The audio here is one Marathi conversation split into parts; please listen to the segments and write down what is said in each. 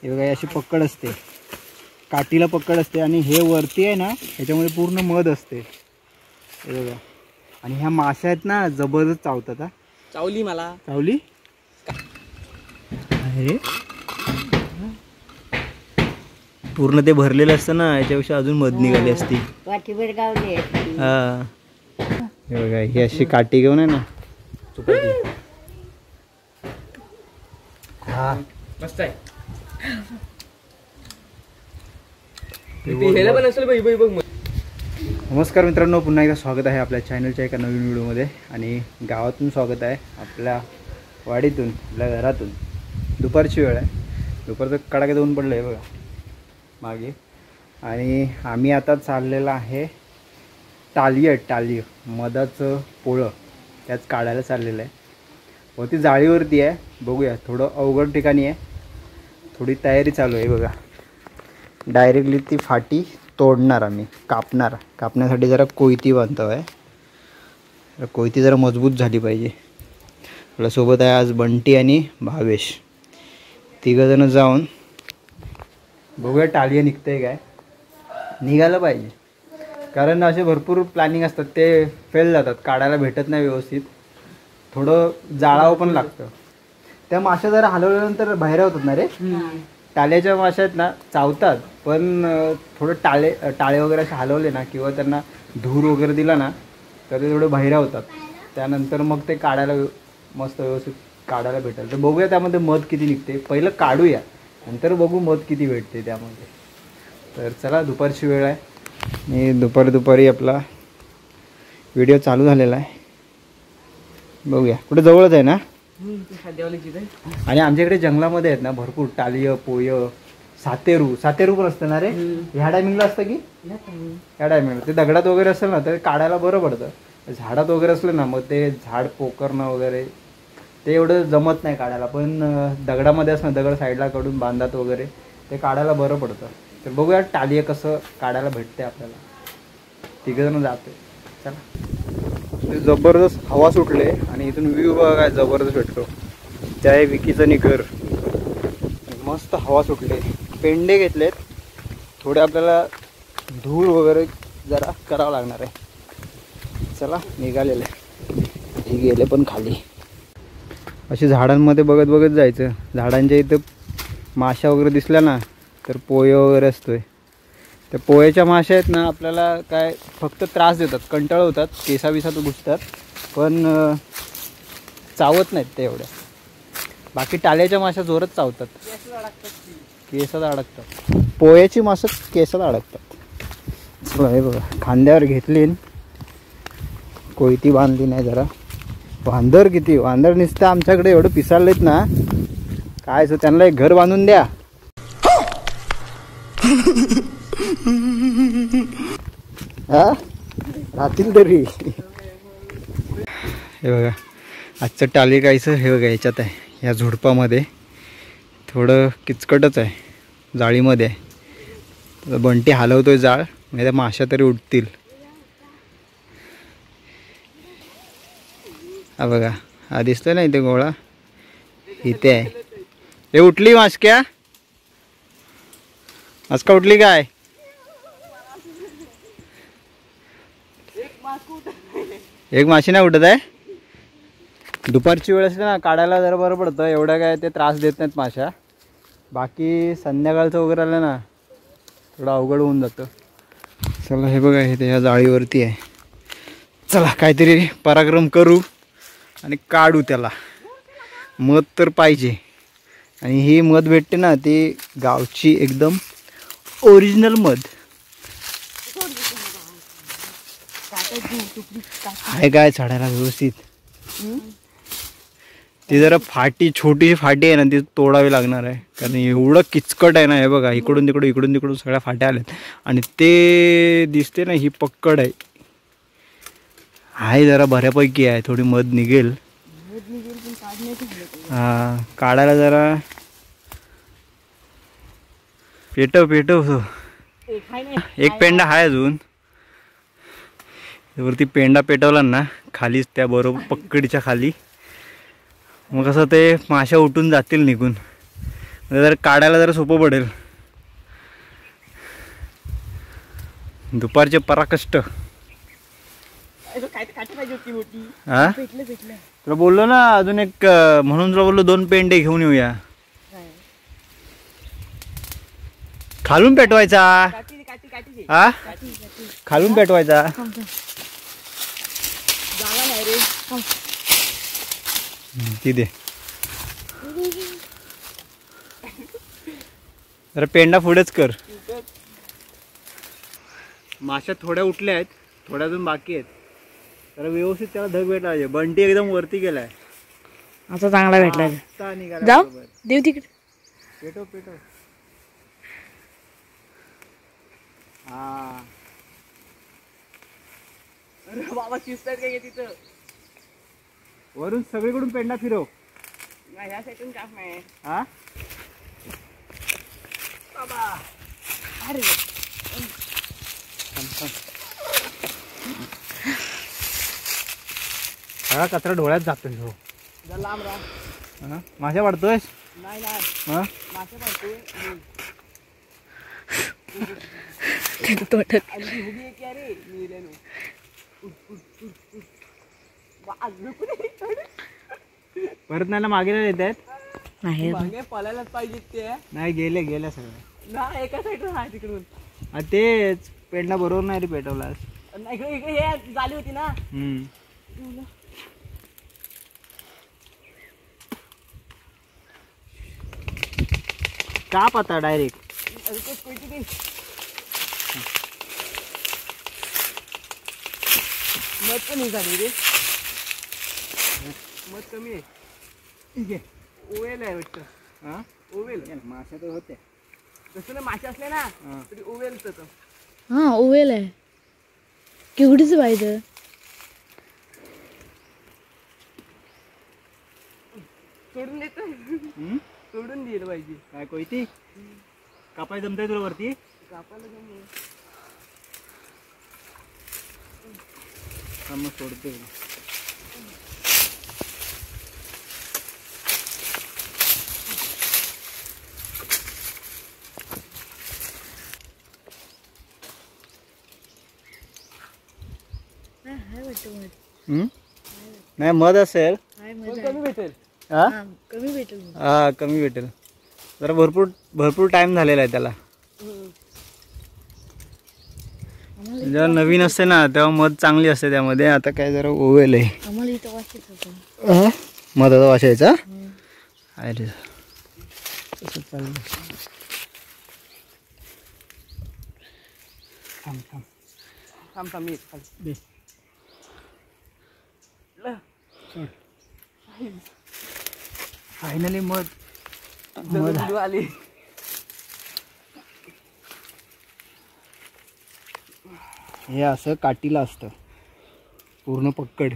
हे बघा अशी पकड असते, काठीला पकड असते आणि हे वरती आहे ना ह्याच्यामध्ये पूर्ण मध असते हे बघा. आणि ह्या माश्या आहेत ना जबरदस्त चावतात. हा चावली मला, चावली अरे पूर्ण ते भरलेलं असतं ना याच्यापेक्षा अजून मध निघाली असती. हा हे बघा ही अशी काठी घेऊन आहे ना चुपायची. हा मस्त आहे. ह्याला पण असेल बाई बघ. नमस्कार मित्रांनो, पुन्हा एकदा स्वागत आहे आपल्या चॅनलच्या एका नवीन व्हिडिओमध्ये. आणि गावातून स्वागत आहे, आपल्या वाडीतून, आपल्या घरातून. दुपारची वेळ आहे, दुपारचं कडाक्यात ऊन पडलं आहे बघा मागे. आणि आम्ही आता चाललेलं आहे टाली मधाचं पोळं त्याच काढायला चाललेलं आहे. व ती जाळीवरती आहे, बघूया. थोडं अवघड ठिकाणी आहे, थोडी तयारी चालू आहे बघा. डायरेक्टली ती फाटी तोडणार आम्ही, कापण्यासाठी जरा कोयती बांधतो आहे. कोयती जरा मजबूत झाली पाहिजे. आपल्यासोबत आहे आज बंटी आणि भावेश, तिघंजणं जाऊन बघूया टाळी निघतंय काय. निघालं पाहिजे, कारण असे भरपूर प्लॅनिंग असतात, ते फेल जातात, काढायला भेटत नाही व्यवस्थित. थोडं जाळावं पण लागतं. त्या माश्या जरा हलवल्यानंतर बाहेर होतात ना रे. टाळ्याच्या माश्या आहेत ना चावतात, पण थोडं टाळे वगैरे असे हलवले ना किंवा त्यांना धूर वगैरे दिला ना तर ते थोडे बाहेर होतात. त्यानंतर मग ते काढायला मस्त व्यवस्थित काढायला भेटेल. तर बघूया त्यामध्ये मध किती निघते. पहिलं काढूया, नंतर बघू मध किती भेटते त्यामध्ये. तर चला, दुपारची वेळ आहे आणि दुपारी आपला व्हिडिओ चालू झालेला आहे. बघूया, कुठे जवळच आहे ना. आणि आमच्याकडे जंगलामध्ये आहेत ना भरपूर टालिय, पोय, सातेरू पण असतं ना रे. ह्या टायमिंगला असतं की ह्या टायमिंगला ते दगडात वगैरे असेल ना तर काढायला बरं पडतं. झाडात वगैरे असलं ना मग ते झाड पोकरणं वगैरे ते एवढं जमत नाही काढायला. पण दगडामध्ये असं दगड साईडला काढून बांधात वगैरे ते काढायला बरं पडतं. तर बघूया टालिय कसं काढायला भेटते आपल्याला. तिघंजणं जाते, चला. जबरदस्त हवा सुटले आणि इथून व्ह्यू बघा काय जबरदस्त भेटतो. त्या आहे विकीचं घर. मस्त हवा सुटले. पेंडे घेतलेत, थोडे आपल्याला धूर वगैरे जरा करावं लागणार आहे. चला, निघालेले. हे गेले पण खाली. अशी झाडांमध्ये बघत जायचं. झाडांच्या इथं माशा वगैरे दिसल्या ना तर पोय वगैरे असतोय. त्या पोह्याच्या माश्या आहेत ना आपल्याला काय फक्त त्रास देतात, कंटाळवतात, केसाविसात घुसतात, पण चावत नाहीत ते एवढ्या. बाकी टाल्याच्या माश्या जोरात चावतात, केसात अडकतात. पोह्याची मासे केसात अडकतात. चला, हे बघा खांद्यावर घेतली, कोयती बांधली नाही जरा. वांदर किती, वांदर नुसतं आमच्याकडे एवढं पिसाळलेत ना काय. सो त्यांना एक घर बांधून द्या. हा राहतील तरी. हे बघा आजचं टाली कायचं हे बघा याच्यात आहे, या झुडपामध्ये. थोडं किचकटच आहे, जाळीमध्ये आहे. तर बंटी हलवतोय जाळ, म्हणजे त्या माश्या तरी उठतील. हा बघा, हा दिसतोय ना इथे गोळा, इथे आहे. हे उठली माश्क्या, मास्का उठली काय. एक माशी नाही उठत आहे. दुपारची वेळ असते ना काढायला जरा बरं पडतं, एवढं काय ते त्रास देत नाहीत माश्या. बाकी संध्याकाळचं वगैरे आलं ना थोडं अवघड होऊन जातं. चला, हे बघा हे ह्या जाळीवरती आहे. चला, काहीतरी पराक्रम करू आणि काढू त्याला. मध तर पाहिजे, आणि ही मध भेटते ना ती गावची एकदम ओरिजिनल मध आहे. काय चढायला व्यवस्थित. ती जरा छोटी फाटी आहे ना ती तोडावी लागणार आहे, कारण एवढं किचकट आहे ना. हे बघा इकडून तिकडून सगळ्या फाट्या आल्यात. आणि ते दिसते ना ही पक्कड आहे जरा बऱ्यापैकी आहे. थोडी मध निघेल. हा, काढायला जरा पेटव. एक पेंडा आहे अजून वरती. पेंडा पेटवला ना खालीच त्या बरोबर पकडीच्या खाली, मग कसं ते माश्या उठून जातील निघून. जर काढायला जरा सोपं पडेल. दुपारचे पराकष्ट. हा तुला बोललो ना अजून एक म्हणून तुला बोललो 2 पेंडे घेऊन येऊया. खालून पेटवायचा. हा खालून पेटवायचा. ती दे जरा पेंडा पुढेच कर. माशा थोड्या उठल्या आहेत, थोड्या अजून बाकी आहेत. तर व्यवस्थित त्याला धग भेटला पाहिजे. बंटी एकदम वरती गेलाय. आता चांगला भेटला. जाऊ देव तिकडे. पेटव पेटव. हा बाबा शिजतायत काय तिथं. वरून सगळीकडून पेंडा फिरव. ह्या साईडून काम नाही. हा बाबा अरे सगळा कचरा डोळ्यात जातोय. हो जरा लांब राहा. माशा वाढतोय. नाही नाही हा मासे पडतोय. तोटत आणि ती उभी आहे की अरे मिळालो. परत नाही मागे नाही येत आहेत. नाही मागे पळायलाच पाहिजे ते. नाही गेले गेल्या सगळ्या. ना एका साईडून आहे तिकडून. तेच पेंडा बरोबर नाही रे पेटवलास. इकडे इकडे हे झाली होती ना. काप आता डायरेक्ट. मध कमी झाली रे. मध कमी आहे. ठीक आहे. ओवेल आहे वाटतं. हा ओवेल माशा तर होते. तसं ना मासे असले ना तरी ओवेल तर. हा ओवेल आहे. केवढीच पाहिजे. सोडून देत. सोडून दिलं पाहिजे. काय कोयती कापाय जमतंय तुला वरती. कापायला जमलं. मग सोडते. नाही मध असेल. कमी भेटेल. हा कमी भेटेल. हा कमी भेटेल. जरा भरपूर भरपूर टाइम झालेला आहे त्याला. जेव्हा नवीन असते ना तेव्हा मध चांगली असते त्यामध्ये. आता काय जरा ओवेल आहे. आम्हाला इथं वाशीच होतं. मधाचा वास यायचा. अरे तसं चाललं. थांब थांब थांब थांब मी दे. फायनली मध आली. हे असं काठीला असतं पूर्ण पक्कड.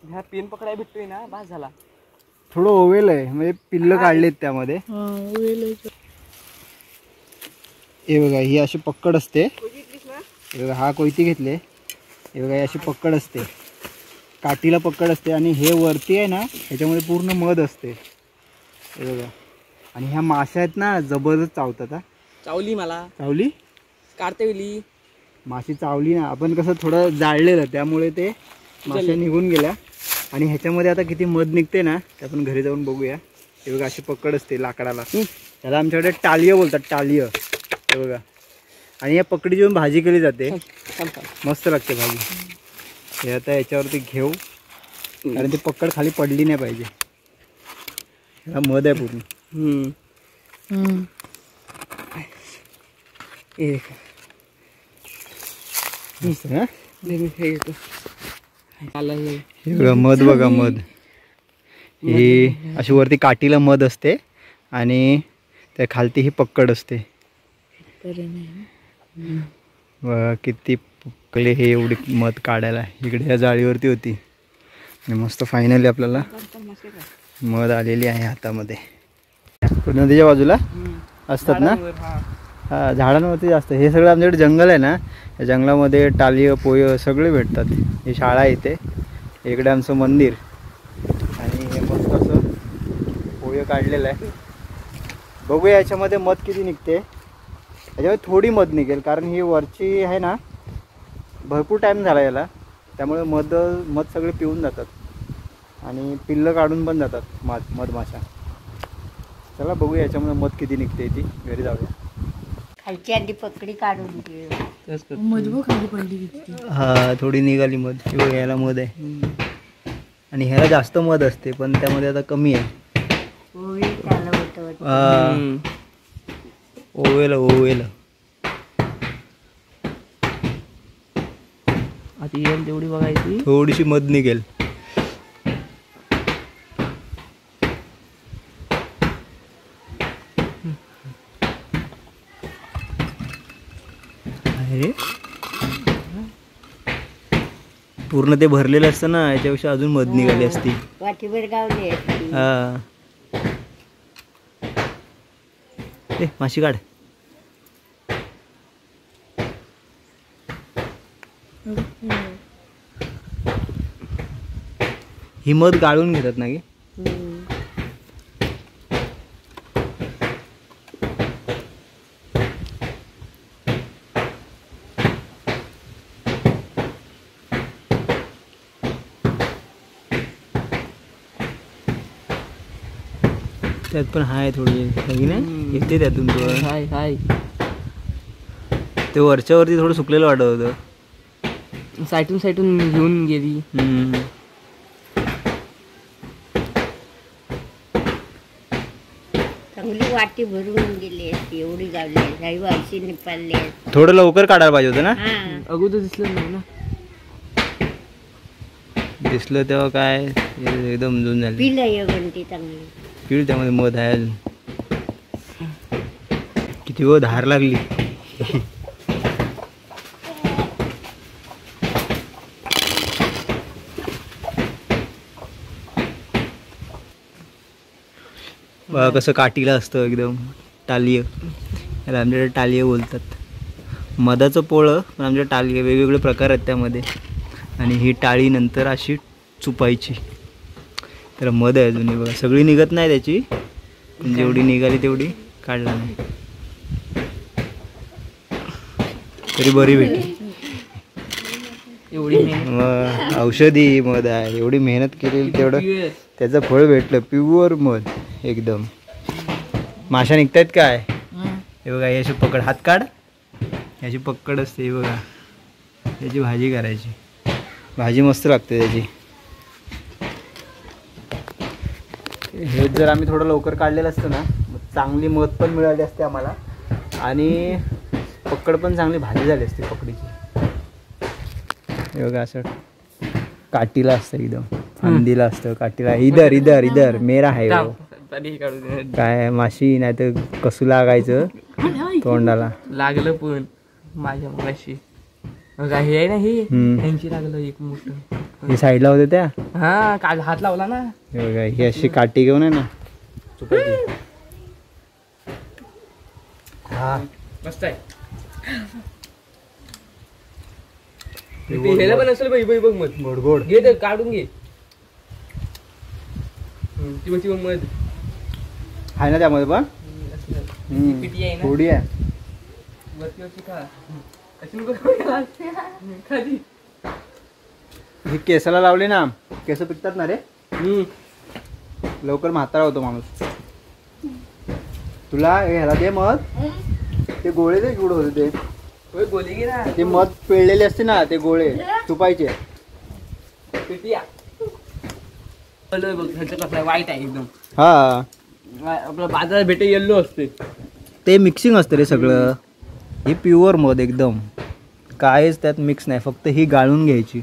ह्या पेन पकडाय भेटतोय ना बास झाला. थोडं ओवेल आहे म्हणजे पिल्ल काढलेत त्यामध्ये. हे बघा ही अशी पक्कड असते. हे बघा हा कोयती घेतले. हे बघा ही अशी पक्कड असते. काठीला पक्कड असते आणि हे वरती आहे ना ह्याच्यामध्ये पूर्ण मध असते. हे बघा. आणि ह्या माश्या आहेत ना जबरदस्त चावतात. हा चावली मला. चावली काढते वेली माशी चावली ना. आपण कसं थोडं जाळलेलं त्यामुळे ते माश्या निघून गेल्या. आणि ह्याच्यामध्ये आता किती मध निघते ना ते आपण घरी जाऊन बघूया. हे बघा अशी पक्कड असते लाकडाला. त्याला आमच्याकडे टालिय बोलतात. टालिय. हे बघा. आणि या पकडीची पण भाजी केली जाते. मस्त लागते भाजी. हे आता याच्यावरती घेऊ कारण ती पक्कड खाली पडली नाही पाहिजे. ह्याला मध आहे पूर्ण. मध बघा मध. ही अशी वरती काठीला मध असते आणि त्या खालती ही पक्कड असते. किती पकले हे एवढी मध काढायला. इकडे या जाळीवरती होती आणि मस्त फायनली आपल्याला मध आलेली आहे हातामध्ये. नदीच्या बाजूला असतात ना. हा झाडांवरती जास्त. हे सगळं आमच्याकडे जंगल आहे ना. या जंगलामध्ये टालिय पोय सगळे भेटतात. ही शाळा इथे. इकडे आमचं मंदिर आणि हे मस्त असं पोय काढलेलं आहे. बघूया याच्यामध्ये मध किती निघते. याच्यामध्ये थोडी मध निघेल कारण ही वरची आहे ना भरपूर टाईम झाला याला, त्यामुळे मध सगळे पिऊन जातात आणि पिल्लं काढून पण जातात मधमाशा. चला बघूया याच्यामध्ये मध किती निघते ती. घरी जाऊया. खालची अंडी पकडी काढून घे. मजबूत खाली पडली किती. हा थोडी निघाली मध. हे बघ याला मध आहे आणि ह्याला जास्त मध असते पण त्यामध्ये आता कमी आहे. ओवी त्याला होतं ओवेल आता येईल तेवढी बघायची. थोडीशी मध निघेल. अरे पूर्ण ते भरलेलं असतं ना, याच्यापेक्षा अजून मध निघाली असती. वाटीभर गावली असती. हा ए माशी काढ. ही मध गाळून घेतात ना की. त्यात पण हाय थोडी नाही येते त्यातून तो. हाय हाय ते वरच्यावरती थोडं सुकलेलं वाटत होतं. साईटून घेऊन गेली. चांगली वाटी भरून गेली असती. एवढी गावली काही वाशी निपाळले. थोडं लवकर काढायला पाहिजे होतं ना. हा अगोदर दिसलं नाही ना. दिसलं तेव्हा काय एकदम जून झाली. पिलं ये घंटी चांगली. पिळ त्यामध्ये मध आहे अजून. किती व धार लागली. बघा कसं काठीला असतं एकदम टालिय. याला आमच्याकडे टालिय बोलतात. मधाचं पोळं पण आमच्याकडे टालिय. वेगवेगळे प्रकार आहेत त्यामध्ये. आणि ही टाळी नंतर अशी चुपायची. तर मध आहे अजून. बघा सगळी निघत नाही त्याची, पण जेवढी निघाली तेवढी काढला नाही तरी बरी भेटली. एवढी मग औषधी मध आहे. एवढी मेहनत केली तेवढं त्याचं फळ भेटलं. प्युअर मध एकदम. माशा निघतायत काय. हे बघा याची पकड. हात काढ. याची पकड असते ही बघा. याची भाजी करायची. भाजी मस्त लागते त्याची. हे जर आम्ही थोडं लवकर काढलेलं असतं ना चांगली मध पण मिळाली असते आम्हाला आणि पकड पण चांगली भाजी झाली असते पकडीची. हे बघा असं काठीला असतं एकदम. फांदीला असतं काठीला. इधर इधर इधर मेरा आहे वो. काय माशी नाही तर कसू लागायचं तोंडाला. लागलं पण माझ्या मगाशी. हे आहे ना ही त्यांची लागलं एक मोठं. हे साईडला होते त्या. हा काल हात लावला ना. हे बघा ही अशी काठी घेऊन आहे ना चुपायची. हा मस्त आहे. ह्याला पण असेल बाई बघ मध. गोड गोड घे ते काढून घे. ती बघ मध आहे ना त्यामध्ये पण. पिटी आहे ना. थोडी आहे. वरती वरती खा. अशी नको खाली. ही केसाला लावली ना केस पिकतात ना रे. लवकर म्हातारा होतो माणूस. तुला ह्याला दे मध. ते गोळे दे गुड होते ते. गोली घे ना. ते मध पिळलेले असते ना ते गोळे चुपायचे. पिटिया बघ ह्याचं कसं वाईट आहे एकदम. हा आपला बाजारात भेटे येल्लो असते. ते मिक्सिंग असतं रे सगळं. हे प्युअर मध एकदम. काहीच त्यात मिक्स नाही. फक्त ही गाळून घ्यायची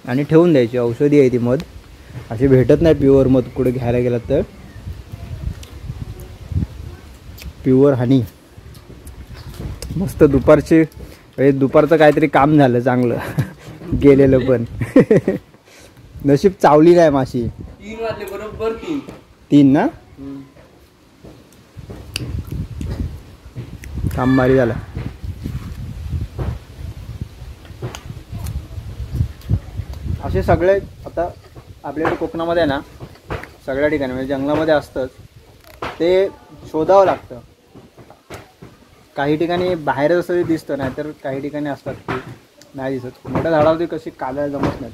आणि ठेवून द्यायची. औषधी आहे ती मध. अशी भेटत नाही प्युअर मध कुठे घ्यायला गेला तर. प्युअर हनी. मस्त दुपारचे दुपारचं काहीतरी काम झालं चांगलं गेलेलं पण. नशीब चावली नाही माशी. 3 वाजले बरोबर. 3 ना. काम भारी झाला. असे सगळे आता आपल्याकडे कोकणामध्ये आहे ना सगळ्या ठिकाणी म्हणजे जंगलामध्ये असतंच. ते शोधावं लागतं. काही ठिकाणी बाहेरच असं दिसतं, नाही तर काही ठिकाणी असतात की नाही दिसत. मोठ्या झाडावरती कशी काढायला जमत नाहीत,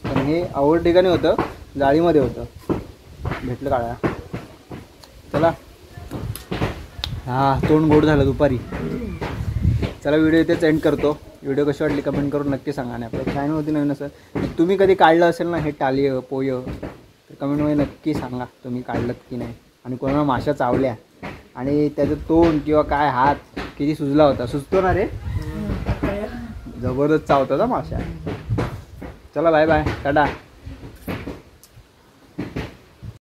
पण हे आवड ठिकाणी होतं, जाळीमध्ये होतं, भेटलं काढा. चला, हां तोंड गोड झालं दुपारी. चला व्हिडिओ इथेच एंड करतो. व्हिडिओ कशी वाटली कमेंट करून नक्की सांगा. आणि आपल्या चॅनलवरती नवीन असेल, तुम्ही कधी काढलं असेल ना हे टाली पोय, तर कमेंटमध्ये नक्की सांगा तुम्ही काढलं की नाही. आणि कोणाला माशा चावल्या आणि त्याचं तोंड किंवा काय हात किती सुजला होता. सुजतो ना रे, जबरदस्त चावतात ना माशा. चला बाय बाय, टाटा.